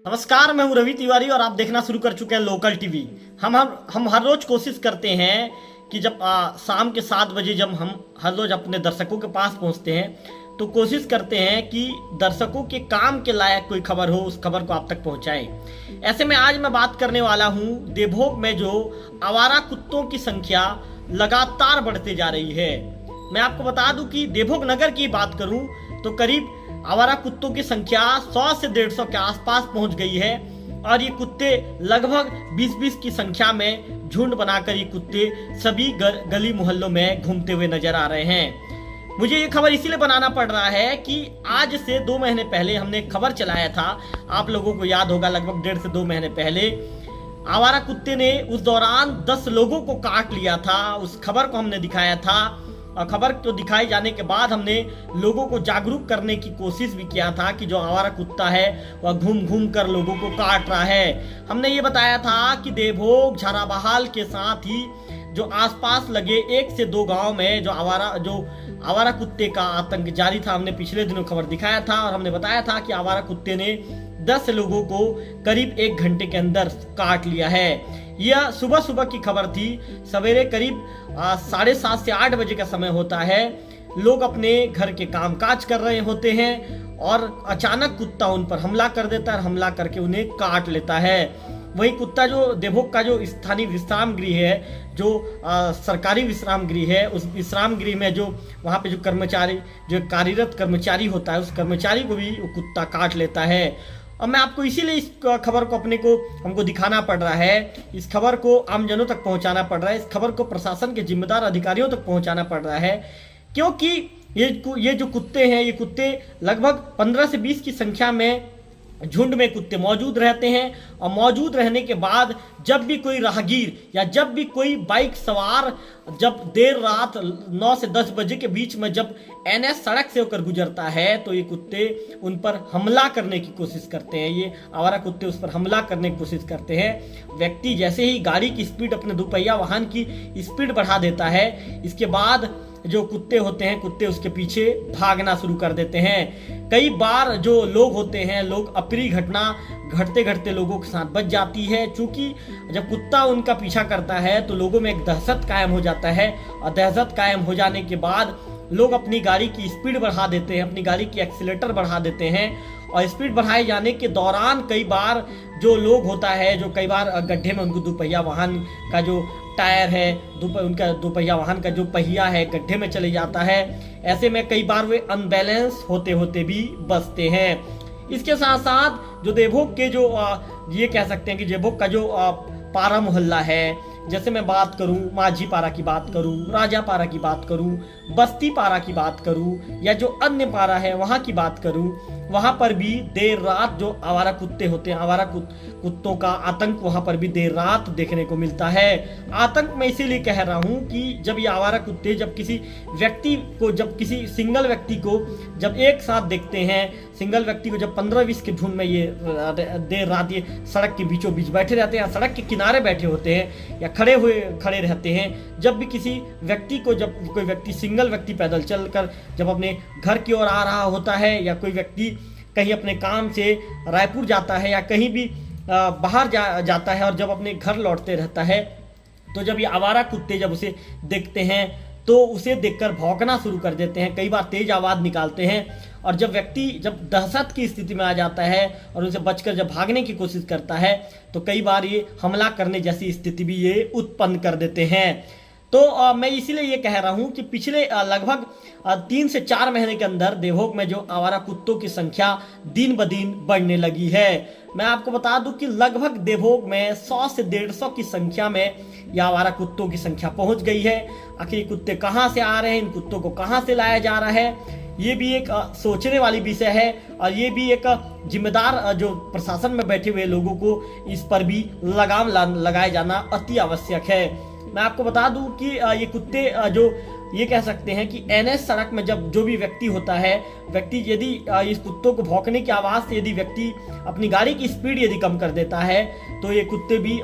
नमस्कार, मैं हूं रवि तिवारी और आप देखना शुरू कर चुके हैं लोकल टीवी। हम हर रोज कोशिश करते हैं कि जब शाम के 7 बजे जब हम हर रोज अपने दर्शकों के पास पहुंचते हैं तो कोशिश करते हैं कि दर्शकों के काम के लायक कोई खबर हो, उस खबर को आप तक पहुंचाएं। ऐसे में आज मैं बात करने वाला हूं देवभोग में जो आवारा कुत्तों की संख्या लगातार बढ़ते जा रही है। मैं आपको बता दूं कि देवभोग नगर की बात करूं तो करीब आवारा कुत्तों की संख्या 100 से 150 के आसपास पहुंच गई है और ये कुत्ते लगभग 20-20 की संख्या में झुंड बनाकर ये कुत्ते सभी गली मोहल्लों में घूमते हुए नजर आ रहे हैं। मुझे ये खबर इसीलिए बनाना पड़ रहा है कि आज से 2 महीने पहले हमने एक खबर चलाया था, आप लोगों को याद होगा, लगभग 1.5 से 2 महीने पहले आवारा कुत्ते ने उस दौरान 10 लोगों को काट लिया था। उस खबर को हमने दिखाया था और खबर को दिखाए जाने के बाद हमने लोगों को जागरूक करने की कोशिश भी किया था कि जो आवारा कुत्ता है वह घूम घूम कर लोगों को काट रहा है। हमने ये बताया था कि देवभोग, झाराबहाल के साथ ही जो आसपास लगे 1 से 2 गांव में जो आवारा कुत्ते का आतंक जारी था। हमने पिछले दिनों खबर दिखाया था और हमने बताया था कि आवारा कुत्ते ने 10 लोगों को करीब 1 घंटे के अंदर काट लिया है। यह सुबह की खबर थी। सवेरे करीब 7:30 से 8 बजे का समय होता है। लोग अपने घर के कामकाज कर रहे होते हैं और अचानक कुत्ता उन पर हमला कर देता है, हमला करके उन्हें काट लेता है। वही कुत्ता जो देवभोग का जो स्थानीय विश्राम गृह है, जो सरकारी विश्राम गृह है, उस विश्राम गृह में जो वहाँ पे जो कर्मचारी, जो कार्यरत कर्मचारी होता है, उस कर्मचारी को भी वो कुत्ता काट लेता है। और मैं आपको इसीलिए इस खबर को हमको दिखाना पड़ रहा है, इस खबर को आमजनों तक पहुंचाना पड़ रहा है, इस खबर को प्रशासन के जिम्मेदार अधिकारियों तक पहुंचाना पड़ रहा है, क्योंकि ये जो कुत्ते हैं, ये कुत्ते लगभग 15 से 20 की संख्या में झुंड में कुत्ते मौजूद रहते हैं। और मौजूद रहने के बाद जब भी कोई राहगीर या जब भी कोई बाइक सवार जब देर रात 9 से 10 बजे के बीच में जब NS सड़क से होकर गुजरता है तो ये कुत्ते उन पर हमला करने की कोशिश करते हैं। ये आवारा कुत्ते उस पर हमला करने की कोशिश करते हैं। व्यक्ति जैसे ही गाड़ी की स्पीड, अपने दोपहिया वाहन की स्पीड बढ़ा देता है, इसके बाद जो कुत्ते होते हैं, कुत्ते उसके पीछे भागना शुरू कर देते हैं। कई बार जो लोग होते हैं, लोग अप्रिय घटना घटते घटते लोगों के साथ बच जाती है। चूंकि जब कुत्ता उनका पीछा करता है तो लोगों में एक दहशत कायम हो जाता है और दहशत कायम हो जाने के बाद लोग अपनी गाड़ी की स्पीड बढ़ा देते हैं, अपनी गाड़ी की एक्सीलेटर बढ़ा देते हैं। और स्पीड बढ़ाए जाने के दौरान कई बार जो लोग होता है, जो कई बार गड्ढे में उनको दोपहिया वाहन का जो टायर है, उनका दोपहिया वाहन का जो पहिया है गड्ढे में चले जाता है। ऐसे में कई बार वे अनबैलेंस होते होते भी बचते हैं। इसके साथ साथ जो देवभोग के जो ये कह सकते हैं कि देवभोग का जो पारा मोहल्ला है, जैसे मैं बात करूं माझी पारा की बात करूं, राजा पारा की बात करूं, बस्ती पारा की बात करूं या जो अन्य पारा है वहां की बात करूं, वहां पर भी देर रात जो आवारा कुत्ते होते हैं, आवारा कुत्तों का आतंक वहां पर भी देर रात देखने को मिलता है। आतंक मैं इसीलिए कह रहा हूं कि जब ये आवारा कुत्ते जब किसी व्यक्ति को, जब किसी सिंगल व्यक्ति को जब एक साथ देखते हैं, सिंगल व्यक्ति को जब 15-20 के झुंड में ये देर रात ये सड़क के बीचों बीच बैठे रहते हैं, सड़क के किनारे बैठे होते हैं या खड़े रहते हैं। जब भी किसी व्यक्ति को, जब कोई व्यक्ति, सिंगल व्यक्ति पैदल चलकर जब अपने घर की ओर आ रहा होता है या कोई व्यक्ति कहीं अपने काम से रायपुर जाता है या कहीं भी बाहर जाता है और जब अपने घर लौटते रहता है, तो जब ये आवारा कुत्ते जब उसे देखते हैं तो उसे देखकर भौंकना शुरू कर देते हैं, कई बार तेज आवाज़ निकालते हैं। और जब व्यक्ति जब दहशत की स्थिति में आ जाता है और उनसे बचकर जब भागने की कोशिश करता है तो कई बार ये हमला करने जैसी स्थिति भी ये उत्पन्न कर देते हैं। तो मैं इसीलिए ये कह रहा हूँ कि पिछले लगभग 3 से 4 महीने के अंदर देवभोग में जो आवारा कुत्तों की संख्या दिन ब दिन बढ़ने लगी है। मैं आपको बता दूं कि लगभग देवभोग में 100 से 150 की संख्या में यह आवारा कुत्तों की संख्या पहुंच गई है। आखिर ये कुत्ते कहां से आ रहे हैं, इन कुत्तों को कहां से लाया जा रहा है, ये भी एक सोचने वाली विषय है और ये भी एक जिम्मेदार जो प्रशासन में बैठे हुए लोगों को इस पर भी लगाम लगाया जाना अति आवश्यक है। मैं आपको बता दूं कि ये कुत्ते जो ये कह सकते हैं कि NS सड़क में जब जो भी व्यक्ति होता है, व्यक्ति यदि इस कुत्तों को भौंकने की आवाज़ से यदि व्यक्ति अपनी गाड़ी की स्पीड यदि कम कर देता है तो ये कुत्ते भी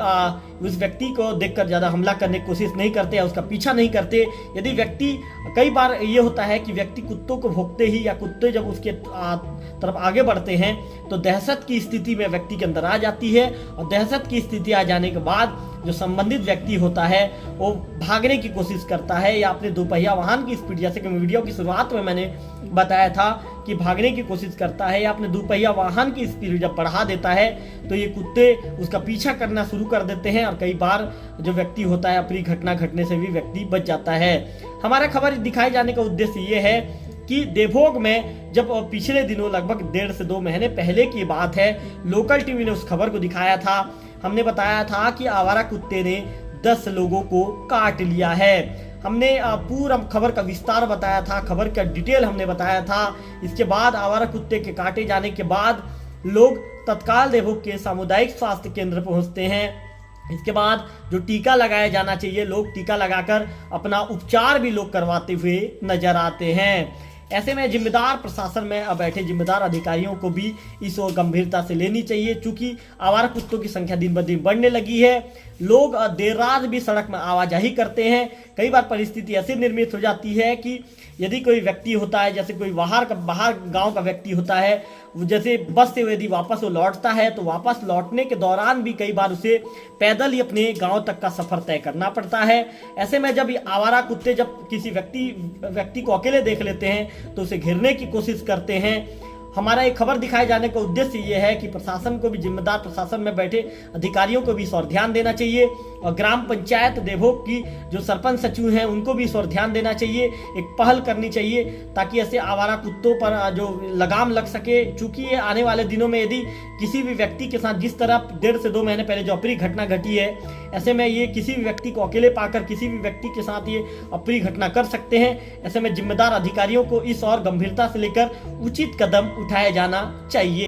उस व्यक्ति को देखकर ज़्यादा हमला करने की कोशिश नहीं करते या उसका पीछा नहीं करते। यदि व्यक्ति, कई बार ये होता है कि व्यक्ति कुत्तों को भौंकते ही या कुत्ते जब उसके तरफ आगे बढ़ते हैं तो दहशत की स्थिति में व्यक्ति के अंदर आ जाती है, और दहशत की स्थिति आ जाने के बाद जो संबंधित व्यक्ति होता है वो भागने की कोशिश करता है या अपने दोपहिया वाहन की स्पीड, जैसे कि वीडियो की शुरुआत में मैंने बताया था कि भागने की कोशिश करता है या अपने दोपहिया वाहन की स्पीड जब बढ़ा देता है तो ये कुत्ते उसका पीछा करना शुरू कर देते हैं, और कई बार जो व्यक्ति होता है अप्रिय घटना घटने से भी व्यक्ति बच जाता है। हमारा खबर दिखाए जाने का उद्देश्य ये है कि देवभोग में जब पिछले दिनों लगभग 1.5 से 2 महीने पहले की बात है, लोकल टीवी ने उस खबर को दिखाया था। हमने बताया था कि आवारा कुत्ते ने 10 लोगों को काट लिया है। हमने पूरा खबर का विस्तार बताया था, खबर का डिटेल हमने बताया था। इसके बाद आवारा कुत्ते के काटे जाने के बाद लोग तत्काल देवभोग के सामुदायिक स्वास्थ्य केंद्र पहुंचते हैं। इसके बाद जो टीका लगाया जाना चाहिए, लोग टीका लगाकर अपना उपचार भी लोग करवाते हुए नजर आते हैं। ऐसे में जिम्मेदार प्रशासन में अब बैठे जिम्मेदार अधिकारियों को भी इस ओर गंभीरता से लेनी चाहिए, क्योंकि आवारा कुत्तों की संख्या दिन ब दिन बढ़ने लगी है। लोग देर रात भी सड़क में आवाजाही करते हैं। कई बार परिस्थिति ऐसी निर्मित हो जाती है कि यदि कोई व्यक्ति होता है, जैसे कोई बाहर गांव का व्यक्ति होता है, जैसे बस से यदि वापस वो लौटता है तो वापस लौटने के दौरान भी कई बार उसे पैदल ही अपने गांव तक का सफर तय करना पड़ता है। ऐसे में जब आवारा कुत्ते जब किसी व्यक्ति को अकेले देख लेते हैं तो उसे घेरने की कोशिश करते हैं। हमारा एक खबर दिखाए जाने का उद्देश्य ये है कि प्रशासन को भी, जिम्मेदार प्रशासन में बैठे अधिकारियों को भी इस ओर ध्यान देना चाहिए, और ग्राम पंचायत देवभोग की जो सरपंच सचिव हैं उनको भी इस ओर ध्यान देना चाहिए, एक पहल करनी चाहिए ताकि ऐसे आवारा कुत्तों पर जो लगाम लग सके। चूंकि ये आने वाले दिनों में यदि किसी भी व्यक्ति के साथ, जिस तरह 1.5 से 2 महीने पहले जो अप्रिय घटना घटी है, ऐसे में ये किसी भी व्यक्ति को अकेले पाकर किसी भी व्यक्ति के साथ ये अप्रिय घटना कर सकते हैं। ऐसे में जिम्मेदार अधिकारियों को इस और गंभीरता से लेकर उचित कदम उठाया जाना चाहिए।